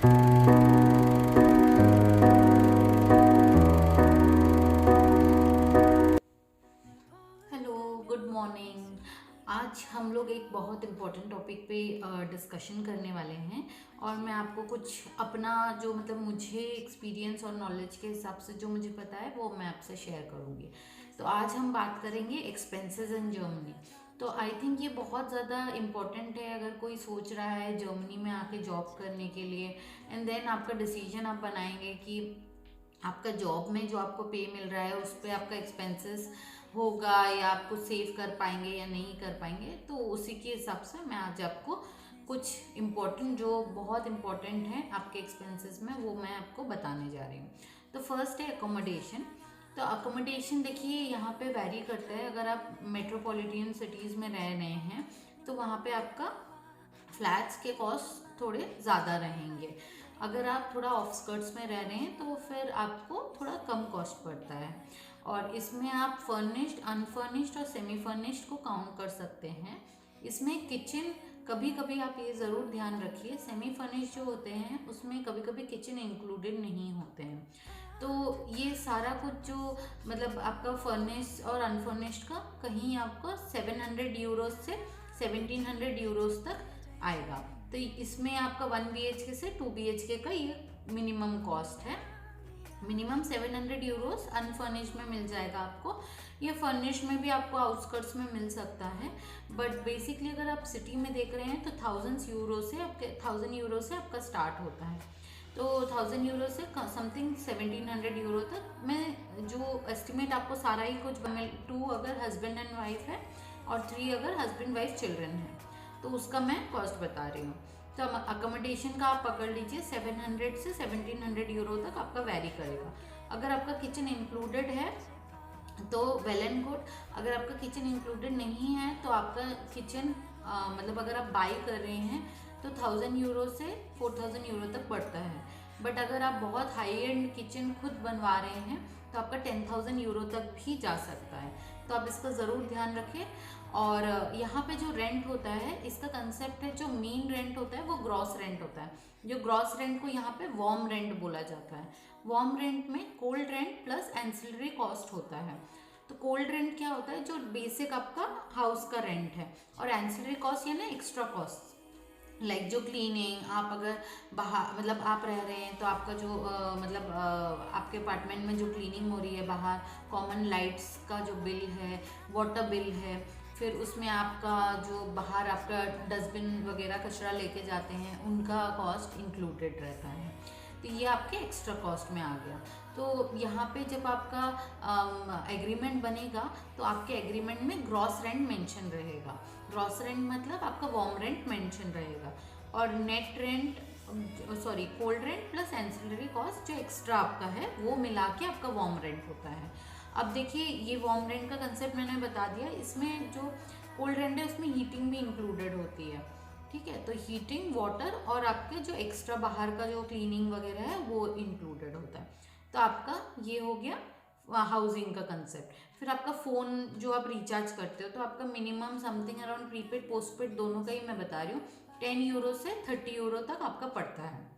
Hello, good morning. आज हम लोग एक बहुत इम्पोर्टेंट टॉपिक पे डिस्कशन करने वाले हैं और मैं आपको कुछ अपना जो मतलब मुझे एक्सपीरियंस और नॉलेज के हिसाब से जो मुझे पता है वो मैं आपसे शेयर करूँगी। तो आज हम बात करेंगे एक्सपेंसेस इन जर्मनी। तो आई थिंक ये बहुत ज़्यादा इम्पोर्टेंट है अगर कोई सोच रहा है जर्मनी में आके जॉब करने के लिए। एंड देन आपका डिसीजन आप बनाएंगे कि आपका जॉब में जो आपको पे मिल रहा है उस पर आपका एक्सपेंसेस होगा या आप कुछ सेव कर पाएंगे या नहीं कर पाएंगे। तो उसी के हिसाब से मैं आज आपको कुछ इम्पोर्टेंट जो बहुत इम्पोर्टेंट है आपके एक्सपेंसेस में वो मैं आपको बताने जा रही हूँ। तो फर्स्ट है अकोमोडेशन। तो अकोमोडेशन देखिए यहाँ पे वैरी करता है। अगर आप मेट्रोपॉलिटन सिटीज़ में रह रहे हैं तो वहाँ पे आपका फ्लैट्स के कॉस्ट थोड़े ज़्यादा रहेंगे। अगर आप थोड़ा ऑफस्कर्ट्स में रह रहे हैं तो फिर आपको थोड़ा कम कॉस्ट पड़ता है। और इसमें आप फर्निश्ड, अनफर्निश्ड और सेमी फर्निश्ड को काउंट कर सकते हैं। इसमें किचन कभी कभी आप ये ज़रूर ध्यान रखिए, सेमी फर्निश्ड जो होते हैं उसमें कभी कभी किचन इंक्लूडेड नहीं होते हैं। तो ये सारा कुछ जो मतलब आपका फर्निश और अनफर्निश्ड का कहीं आपको 700 यूरोज से 1700 यूरोज तक आएगा। तो इसमें आपका 1 BHK से 2 BHK का ये मिनिमम कॉस्ट है। मिनिमम 700 यूरोज अनफर्निश्ड में मिल जाएगा आपको। ये फर्निश्ड में भी आपको आउटस्कर्ट्स में मिल सकता है, बट बेसिकली अगर आप सिटी में देख रहे हैं तो 1000 यूरो से आपका स्टार्ट होता है। तो 1000 यूरो से समथिंग 1700 यूरो तक मैं जो एस्टिमेट आपको सारा ही कुछ 2 अगर हस्बैंड एंड वाइफ है और 3 अगर हस्बैंड वाइफ चिल्ड्रन है तो उसका मैं कॉस्ट बता रही हूँ। तो अकोमोडेशन का आप पकड़ लीजिए 700 से 1700 यूरो तक आपका वैरी करेगा। अगर आपका किचन इंक्लूडेड है तो वेल एंड गुड। अगर आपका किचन इंक्लूडेड नहीं है तो आपका किचन मतलब अगर आप बाई कर रहे हैं तो 1000 यूरो से 4000 यूरो तक पड़ता है। बट अगर आप बहुत हाई एंड किचन खुद बनवा रहे हैं तो आपका 10,000 यूरो तक भी जा सकता है। तो आप इसका ज़रूर ध्यान रखें। और यहाँ पे जो रेंट होता है इसका कंसेप्ट है, जो मेन रेंट होता है वो ग्रॉस रेंट होता है। जो ग्रॉस रेंट को यहाँ पे वार्म रेंट बोला जाता है। वार्म रेंट में cold rent plus ancillary cost होता है। तो कोल्ड रेंट क्या होता है, जो बेसिक आपका हाउस का रेंट है, और एंसिलरी कॉस्ट यानी एक्स्ट्रा कॉस्ट लाइक जो क्लीनिंग, आप अगर बाहर मतलब आप रह रहे हैं तो आपका जो मतलब आपके अपार्टमेंट में जो क्लीनिंग हो रही है बाहर, कॉमन लाइट्स का जो बिल है, वाटर बिल है, फिर उसमें आपका जो बाहर आपका डस्टबिन वगैरह कचरा लेके जाते हैं उनका कॉस्ट इंक्लूडेड रहता है। तो ये आपके एक्स्ट्रा कॉस्ट में आ गया। तो यहाँ पे जब आपका एग्रीमेंट बनेगा तो आपके एग्रीमेंट में ग्रॉस रेंट मेंशन रहेगा। ग्रॉस रेंट मतलब आपका वार्म रेंट मेंशन रहेगा, और net rent sorry cold rent plus ancillary cost जो एक्स्ट्रा आपका है वो मिला के आपका वार्म रेंट होता है। अब देखिए ये वार्म रेंट का कंसेप्ट मैंने बता दिया। इसमें जो कोल्ड रेंट है उसमें हीटिंग भी इंक्लूडेड होती है। ठीक है, तो हीटिंग, वाटर और आपके जो एक्स्ट्रा बाहर का जो क्लीनिंग वगैरह है वो इंक्लूडेड होता है। तो आपका ये हो गया हाउसिंग का कंसेप्ट। फिर आपका फ़ोन जो आप रिचार्ज करते हो तो आपका minimum something around prepaid postpaid दोनों का ही मैं बता रही हूँ 10 यूरो से 30 यूरो तक आपका पड़ता है।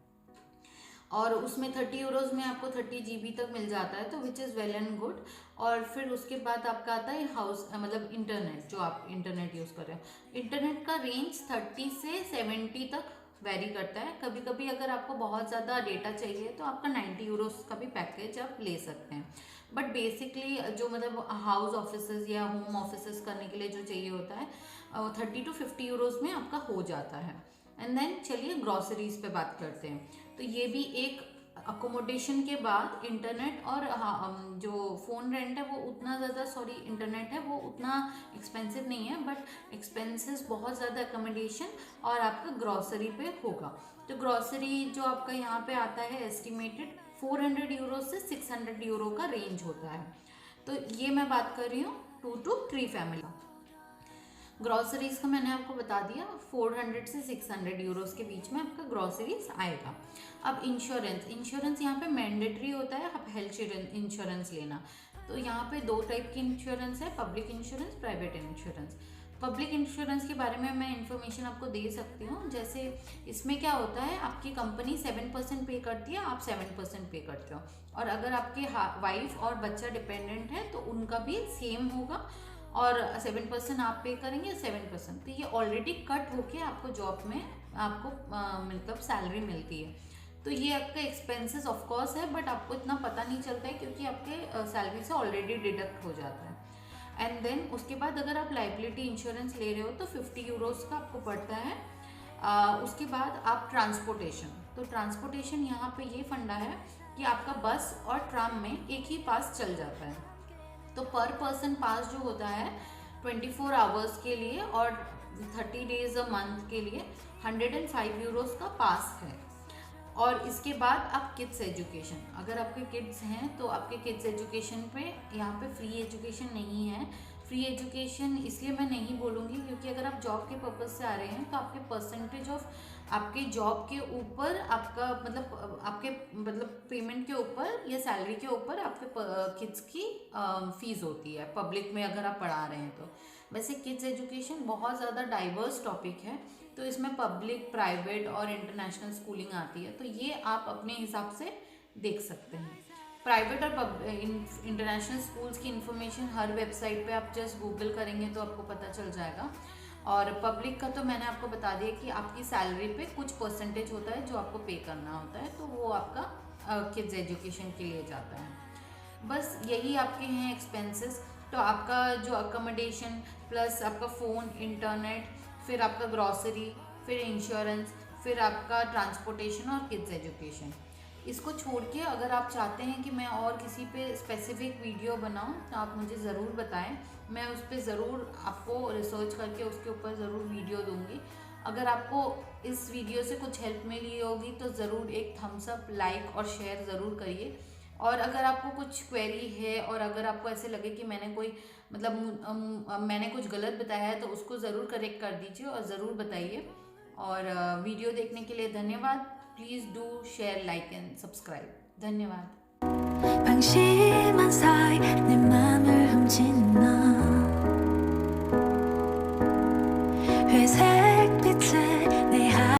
और उसमें 30 यूरोज में आपको 30 GB तक मिल जाता है, तो which is well and good. और फिर उसके बाद आपका आता है हाउस मतलब इंटरनेट, जो आप इंटरनेट यूज़ कर रहे हो। इंटरनेट का रेंज 30 से 70 तक वेरी करता है। कभी कभी अगर आपको बहुत ज़्यादा डेटा चाहिए तो आपका 90 यूरोज का भी पैकेज आप ले सकते हैं। बट बेसिकली जो मतलब हाउस ऑफिसेज या होम ऑफिसेज करने के लिए जो चाहिए होता है 30 to 50 यूरोज में आपका हो जाता है। एंड देन चलिए ग्रॉसरीज पे बात करते हैं। तो ये भी एक अकोमोडेशन के बाद इंटरनेट और जो फ़ोन रेंट है वो उतना ज़्यादा सॉरी इंटरनेट है वो उतना एक्सपेंसिव नहीं है, बट एक्सपेंसेस बहुत ज़्यादा अकोमोडेशन और आपका ग्रॉसरी पे होगा। तो ग्रॉसरी जो आपका यहाँ पे आता है एस्टिमेटेड 400 यूरो से 600 यूरो का रेंज होता है। तो ये मैं बात कर रही हूँ 2 to 3 फैमिली। ग्रॉसरीज का मैंने आपको बता दिया 400 से 600 यूरोज के बीच में आपका ग्रॉसरीज आएगा। अब इंश्योरेंस यहाँ पे मैंडेटरी होता है आप हेल्थ इंश्योरेंस लेना। तो यहाँ पे 2 टाइप की इंश्योरेंस है, public insurance, private insurance. Public insurance के बारे में मैं इंफॉर्मेशन आपको दे सकती हूँ। जैसे इसमें क्या होता है, आपकी कंपनी 7% पे करती है, आप 7% पे करते हो, और अगर आपके वाइफ और बच्चा डिपेंडेंट है तो उनका भी सेम होगा, और 7% आप पे करेंगे, 7%। तो ये ऑलरेडी कट होके आपको जॉब में आपको मतलब सैलरी मिलती है। तो ये आपका एक्सपेंसेस ऑफ कोर्स है, बट आपको इतना पता नहीं चलता है क्योंकि आपके सैलरी से ऑलरेडी डिडक्ट हो जाता है। एंड देन उसके बाद अगर आप लाइबिलिटी इंश्योरेंस ले रहे हो तो 50 यूरोज़ का आपको पड़ता है। उसके बाद आप ट्रांसपोर्टेशन, तो ट्रांसपोर्टेशन यहाँ पे ये फंडा है कि आपका बस और ट्राम में एक ही पास चल जाता है। तो पर पर्सन पास जो होता है 24 आवर्स के लिए और 30 डेज अ मंथ के लिए 105 यूरोज़ का पास है। और इसके बाद आप किड्स एजुकेशन, अगर आपके किड्स हैं तो आपके किड्स एजुकेशन पे यहाँ पे फ्री एजुकेशन नहीं है। फ्री एजुकेशन इसलिए मैं नहीं बोलूँगी क्योंकि अगर आप जॉब के पर्पज़ से आ रहे हैं तो आपके परसेंटेज ऑफ आपके जॉब के ऊपर आपका आपके पेमेंट के ऊपर या सैलरी के ऊपर आपके किड्स की फीस होती है पब्लिक में अगर आप पढ़ा रहे हैं तो। वैसे किड्स एजुकेशन बहुत ज़्यादा डाइवर्स टॉपिक है, तो इसमें पब्लिक, प्राइवेट और इंटरनेशनल स्कूलिंग आती है, तो ये आप अपने हिसाब से देख सकते हैं। प्राइवेट और इंटरनेशनल स्कूल्स की इन्फॉर्मेशन हर वेबसाइट पे आप जस्ट गूगल करेंगे तो आपको पता चल जाएगा। और पब्लिक का तो मैंने आपको बता दिया कि आपकी सैलरी पे कुछ परसेंटेज होता है जो आपको पे करना होता है, तो वो आपका किड्स एजुकेशन के लिए जाता है। बस यही आपके हैं एक्सपेंसेस। तो आपका जो अकोमोडेशन प्लस आपका फ़ोन, इंटरनेट, फिर आपका ग्रॉसरी, फिर इंश्योरेंस, फिर आपका ट्रांसपोर्टेशन और किड्स एजुकेशन। इसको छोड़ के अगर आप चाहते हैं कि मैं और किसी पे स्पेसिफिक वीडियो बनाऊं तो आप मुझे ज़रूर बताएं, मैं उस पर ज़रूर आपको रिसर्च करके उसके ऊपर ज़रूर वीडियो दूंगी। अगर आपको इस वीडियो से कुछ हेल्प मिली होगी तो ज़रूर एक थम्स अप, लाइक और शेयर ज़रूर करिए। और अगर आपको कुछ क्वेरी है और अगर आपको ऐसे लगे कि मैंने कोई मैंने कुछ गलत बताया है तो उसको ज़रूर करेक्ट कर दीजिए और ज़रूर बताइए। और वीडियो देखने के लिए धन्यवाद। Please do share, like and subscribe. धन्यवाद।